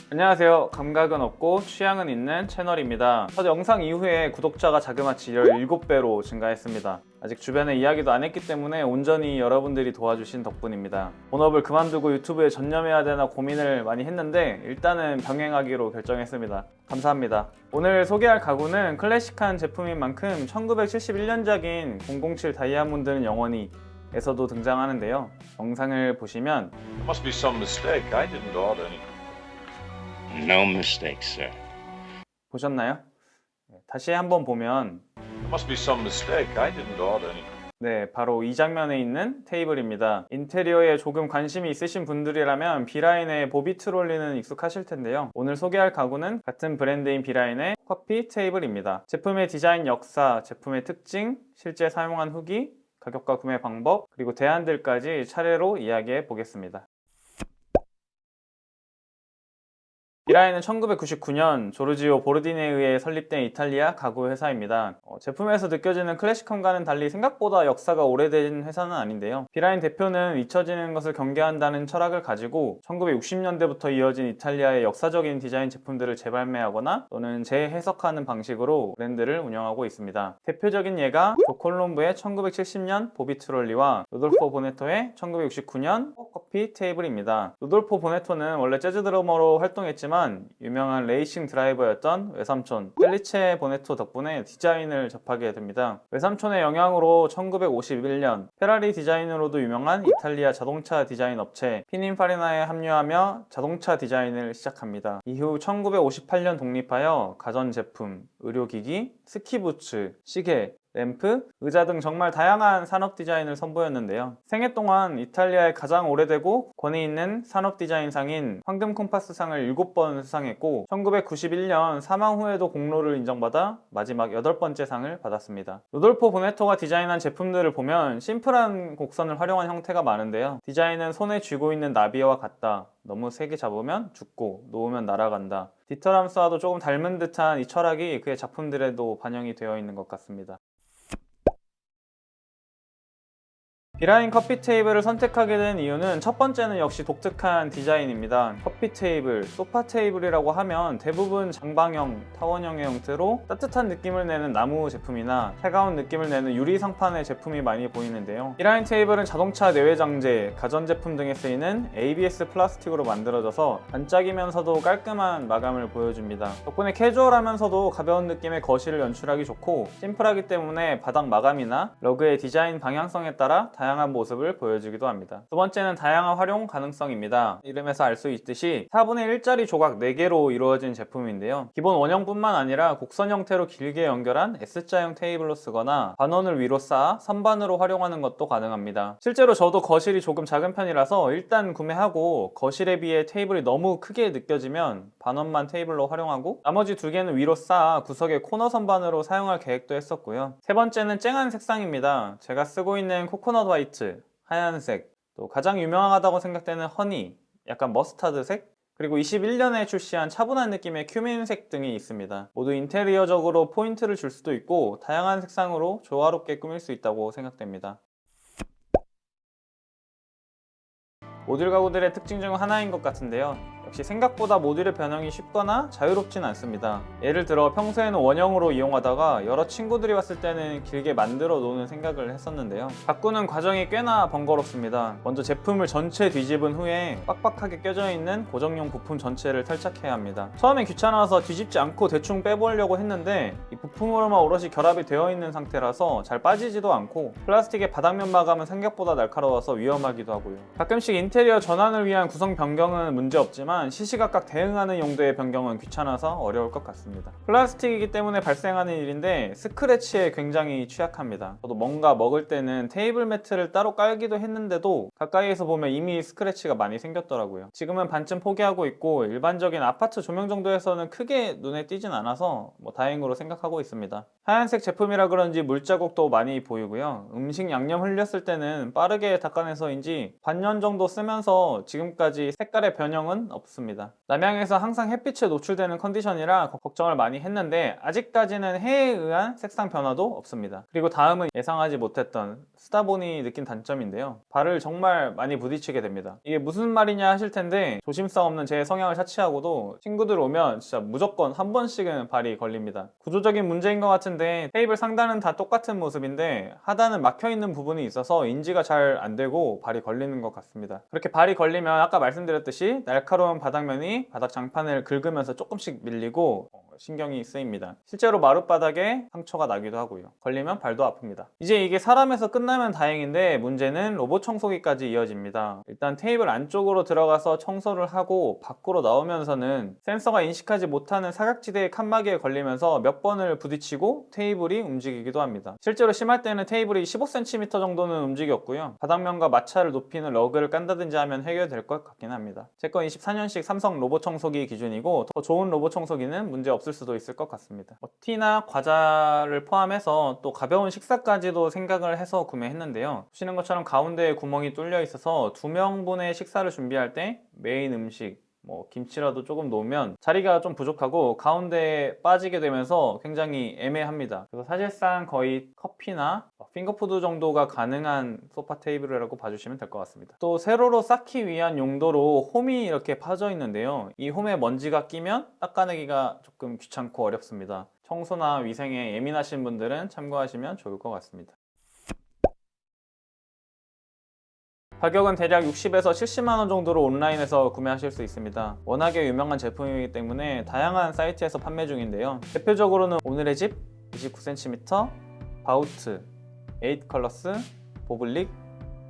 안녕하세요. 감각은 없고 취향은 있는 채널입니다. 첫 영상 이후에 구독자가 자그마치 17배로 증가했습니다. 아직 주변에 이야기도 안 했기 때문에 온전히 여러분들이 도와주신 덕분입니다. 본업을 그만두고 유튜브에 전념해야 되나 고민을 많이 했는데 일단은 병행하기로 결정했습니다. 감사합니다. 오늘 소개할 가구는 클래식한 제품인 만큼 1971년작인 007 다이아몬드는 영원히 에서도 등장하는데요. 영상을 보시면 Must be some mistake. I didn't order any. No mistake, sir. 보셨나요? 다시 한번 보면 Must be some mistake. I didn't order any. 네, 바로 이 장면에 있는 테이블입니다. 인테리어에 조금 관심이 있으신 분들이라면 B라인의 보비 트롤리는 익숙하실 텐데요. 오늘 소개할 가구는 같은 브랜드인 B라인의 커피 테이블입니다. 제품의 디자인 역사, 제품의 특징, 실제 사용한 후기, 가격과 구매 방법, 그리고 대안들까지 차례로 이야기해 보겠습니다. B라인은 1999년 조르지오 보르딘에 의해 설립된 이탈리아 가구 회사입니다. 제품에서 느껴지는 클래식함과는 달리 생각보다 역사가 오래된 회사는 아닌데요. B라인 대표는 잊혀지는 것을 경계한다는 철학을 가지고 1960년대부터 이어진 이탈리아의 역사적인 디자인 제품들을 재발매하거나 또는 재해석하는 방식으로 브랜드를 운영하고 있습니다. 대표적인 예가 조콜롬브의 1970년 보비 트롤리와 루돌포 보네토의 1969년 커피 테이블입니다. 루돌포 보네토는 원래 재즈 드러머로 활동했지만 유명한 레이싱 드라이버였던 외삼촌 펠리체 보네토 덕분에 디자인을 접하게 됩니다. 외삼촌의 영향으로 1951년 페라리 디자인으로도 유명한 이탈리아 자동차 디자인 업체 피닌파리나에 합류하며 자동차 디자인을 시작합니다. 이후 1958년 독립하여 가전제품, 의료기기, 스키부츠, 시계, 램프, 의자 등 정말 다양한 산업 디자인을 선보였는데요. 생애 동안 이탈리아의 가장 오래되고 권위 있는 산업 디자인상인 황금 콤파스상을 7번 수상했고 1991년 사망 후에도 공로를 인정받아 마지막 8번째 상을 받았습니다. 루돌포 보네토가 디자인한 제품들을 보면 심플한 곡선을 활용한 형태가 많은데요. 디자인은 손에 쥐고 있는 나비와 같다. 너무 세게 잡으면 죽고 놓으면 날아간다. 디터람스와도 조금 닮은 듯한 이 철학이 그의 작품들에도 반영이 되어 있는 것 같습니다. B라인 커피 테이블을 선택하게 된 이유는 첫 번째는 역시 독특한 디자인입니다. 커피 테이블, 소파 테이블이라고 하면 대부분 장방형, 타원형의 형태로 따뜻한 느낌을 내는 나무 제품이나 차가운 느낌을 내는 유리 상판의 제품이 많이 보이는데요. B라인 테이블은 자동차 내외장재, 가전제품 등에 쓰이는 ABS 플라스틱으로 만들어져서 반짝이면서도 깔끔한 마감을 보여줍니다. 덕분에 캐주얼하면서도 가벼운 느낌의 거실을 연출하기 좋고 심플하기 때문에 바닥 마감이나 러그의 디자인 방향성에 따라 다양한 모습을 보여주기도 합니다. 두 번째는 다양한 활용 가능성입니다. 이름에서 알 수 있듯이 4분의 1짜리 조각 4개로 이루어진 제품인데요. 기본 원형뿐만 아니라 곡선 형태로 길게 연결한 S자형 테이블로 쓰거나 반원을 위로 쌓아 선반으로 활용하는 것도 가능합니다. 실제로 저도 거실이 조금 작은 편이라서 일단 구매하고 거실에 비해 테이블이 너무 크게 느껴지면 반원만 테이블로 활용하고 나머지 2개는 위로 쌓아 구석의 코너 선반으로 사용할 계획도 했었고요. 세 번째는 쨍한 색상입니다. 제가 쓰고 있는 코코넛 화이트, 하얀색, 또 가장 유명하다고 생각되는 허니, 약간 머스타드색, 그리고 21년에 출시한 차분한 느낌의 큐민색 등이 있습니다. 모두 인테리어적으로 포인트를 줄 수도 있고 다양한 색상으로 조화롭게 꾸밀 수 있다고 생각됩니다. 모듈 가구들의 특징 중 하나인 것 같은데요. 역시 생각보다 모듈의 변형이 쉽거나 자유롭진 않습니다. 예를 들어 평소에는 원형으로 이용하다가 여러 친구들이 왔을 때는 길게 만들어 놓는 생각을 했었는데요. 바꾸는 과정이 꽤나 번거롭습니다. 먼저 제품을 전체 뒤집은 후에 빡빡하게 껴져 있는 고정용 부품 전체를 탈착해야 합니다. 처음엔 귀찮아서 뒤집지 않고 대충 빼보려고 했는데 이 부품으로만 오롯이 결합이 되어 있는 상태라서 잘 빠지지도 않고 플라스틱의 바닥면 마감은 생각보다 날카로워서 위험하기도 하고요. 가끔씩 인테리어 전환을 위한 구성 변경은 문제없지만 시시각각 대응하는 용도의 변경은 귀찮아서 어려울 것 같습니다. 플라스틱이기 때문에 발생하는 일인데 스크래치에 굉장히 취약합니다. 저도 뭔가 먹을 때는 테이블 매트를 따로 깔기도 했는데도 가까이에서 보면 이미 스크래치가 많이 생겼더라고요. 지금은 반쯤 포기하고 있고 일반적인 아파트 조명 정도에서는 크게 눈에 띄진 않아서 다행으로 생각하고 있습니다. 하얀색 제품이라 그런지 물자국도 많이 보이고요. 음식 양념 흘렸을 때는 빠르게 닦아내서인지 반년 정도 쓰면서 지금까지 색깔의 변형은 없습니다. 없습니다. 남양에서 항상 햇빛에 노출되는 컨디션이라 걱정을 많이 했는데 아직까지는 해에 의한 색상 변화도 없습니다. 그리고 다음은 예상하지 못했던 쓰다 보니 느낀 단점인데요. 발을 정말 많이 부딪히게 됩니다. 이게 무슨 말이냐 하실 텐데 조심성 없는 제 성향을 차치하고도 친구들 오면 진짜 무조건 한 번씩은 발이 걸립니다. 구조적인 문제인 것 같은데 테이블 상단은 다 똑같은 모습인데 하단은 막혀있는 부분이 있어서 인지가 잘 안 되고 발이 걸리는 것 같습니다. 그렇게 발이 걸리면 아까 말씀드렸듯이 날카로운 바닥면이 바닥 장판을 긁으면서 조금씩 밀리고 신경이 쓰입니다. 실제로 마룻바닥에 상처가 나기도 하고요. 걸리면 발도 아픕니다. 이제 이게 사람에서 끝나면 다행인데 문제는 로봇 청소기까지 이어집니다. 일단 테이블 안쪽으로 들어가서 청소를 하고 밖으로 나오면서는 센서가 인식하지 못하는 사각지대의 칸막이에 걸리면서 몇 번을 부딪히고 테이블이 움직이기도 합니다. 실제로 심할 때는 테이블이 15cm 정도는 움직였고요. 바닥면과 마찰을 높이는 러그를 깐다든지 하면 해결될 것 같긴 합니다. 제 건 24년식 삼성 로봇 청소기 기준이고 더 좋은 로봇 청소기는 문제 없을 수도 있을 것 같습니다. 티나 과자를 포함해서 또 가벼운 식사까지도 생각을 해서 구매했는데요. 보시는 것처럼 가운데에 구멍이 뚫려 있어서 2명분의 식사를 준비할 때 메인 음식 김치라도 조금 놓으면 자리가 좀 부족하고 가운데에 빠지게 되면서 굉장히 애매합니다. 그래서 사실상 거의 커피나 핑거푸드 정도가 가능한 소파 테이블이라고 봐주시면 될 것 같습니다. 또 세로로 쌓기 위한 용도로 홈이 이렇게 파져 있는데요. 이 홈에 먼지가 끼면 닦아내기가 조금 귀찮고 어렵습니다. 청소나 위생에 예민하신 분들은 참고하시면 좋을 것 같습니다. 가격은 대략 60에서 70만원 정도로 온라인에서 구매하실 수 있습니다. 워낙에 유명한 제품이기 때문에 다양한 사이트에서 판매 중인데요. 대표적으로는 오늘의 집, 29cm, 바우트, 8컬러스, 보블릭,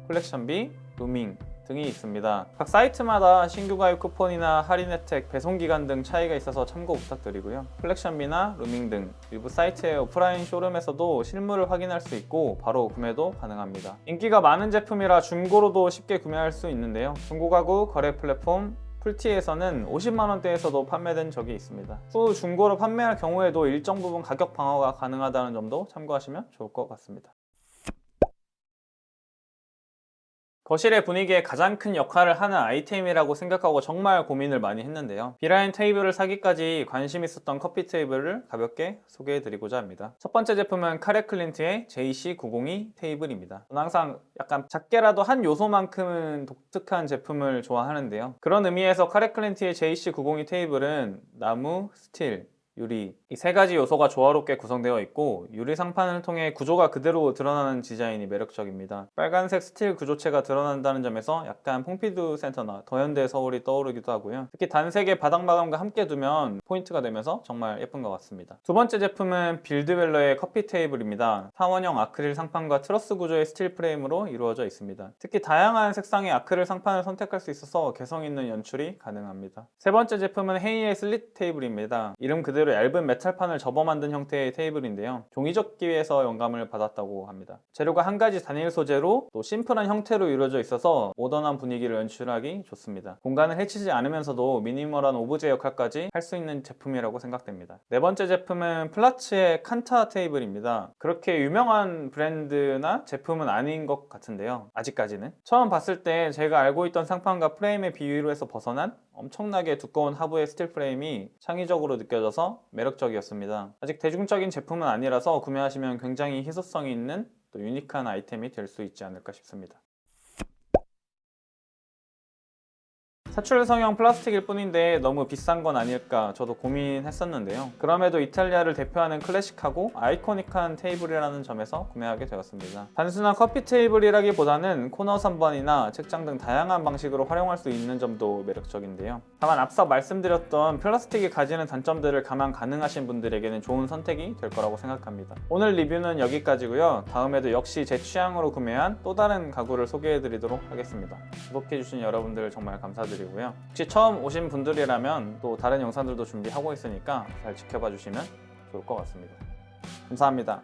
콜렉션비, 루밍 등이 있습니다. 각 사이트마다 신규 가입 쿠폰이나 할인 혜택, 배송기간 등 차이가 있어서 참고 부탁드리고요. 콜렉션비나 루밍 등 일부 사이트의 오프라인 쇼룸에서도 실물을 확인할 수 있고 바로 구매도 가능합니다. 인기가 많은 제품이라 중고로도 쉽게 구매할 수 있는데요. 중고가구 거래 플랫폼 풀티에서는 50만원대에서도 판매된 적이 있습니다. 후 중고로 판매할 경우에도 일정 부분 가격 방어가 가능하다는 점도 참고하시면 좋을 것 같습니다. 거실의 분위기에 가장 큰 역할을 하는 아이템이라고 생각하고 정말 고민을 많이 했는데요. B라인 테이블을 사기까지 관심 있었던 커피 테이블을 가볍게 소개해드리고자 합니다. 첫 번째 제품은 카레클린트의 JC902 테이블입니다. 저는 항상 약간 작게라도 한 요소만큼은 독특한 제품을 좋아하는데요. 그런 의미에서 카레클린트의 JC902 테이블은 나무, 스틸, 유리 이 세 가지 요소가 조화롭게 구성되어 있고 유리 상판을 통해 구조가 그대로 드러나는 디자인이 매력적입니다. 빨간색 스틸 구조체가 드러난다는 점에서 약간 퐁피두 센터나 더현대 서울이 떠오르기도 하고요. 특히 단색의 바닥 마감과 함께 두면 포인트가 되면서 정말 예쁜 것 같습니다. 두 번째 제품은 빌드웰러의 커피 테이블입니다. 타원형 아크릴 상판과 트러스 구조의 스틸 프레임으로 이루어져 있습니다. 특히 다양한 색상의 아크릴 상판을 선택할 수 있어서 개성 있는 연출이 가능합니다. 세 번째 제품은 헤이의 슬릿 테이블입니다. 이름 그대로 얇은 메탈판을 접어 만든 형태의 테이블인데요. 종이접기에서 영감을 받았다고 합니다. 재료가 한 가지 단일 소재로 또 심플한 형태로 이루어져 있어서 모던한 분위기를 연출하기 좋습니다. 공간을 해치지 않으면서도 미니멀한 오브제 역할까지 할 수 있는 제품이라고 생각됩니다. 네 번째 제품은 플라츠의 칸타 테이블입니다. 그렇게 유명한 브랜드나 제품은 아닌 것 같은데요. 아직까지는. 처음 봤을 때 제가 알고 있던 상판과 프레임의 비율에서 벗어난 엄청나게 두꺼운 하부의 스틸 프레임이 창의적으로 느껴져서 매력적이었습니다. 아직 대중적인 제품은 아니라서 구매하시면 굉장히 희소성이 있는 또 유니크한 아이템이 될 수 있지 않을까 싶습니다. 사출성형 플라스틱일 뿐인데 너무 비싼 건 아닐까 저도 고민했었는데요. 그럼에도 이탈리아를 대표하는 클래식하고 아이코닉한 테이블이라는 점에서 구매하게 되었습니다. 단순한 커피 테이블이라기보다는 코너 선반이나 책장 등 다양한 방식으로 활용할 수 있는 점도 매력적인데요. 다만 앞서 말씀드렸던 플라스틱이 가지는 단점들을 감안 가능하신 분들에게는 좋은 선택이 될 거라고 생각합니다. 오늘 리뷰는 여기까지고요. 다음에도 역시 제 취향으로 구매한 또 다른 가구를 소개해드리도록 하겠습니다. 구독해주신 여러분들 정말 감사드리고 혹시 처음 오신 분들이라면 또 다른 영상들도 준비하고 있으니까 잘 지켜봐 주시면 좋을 것 같습니다. 감사합니다.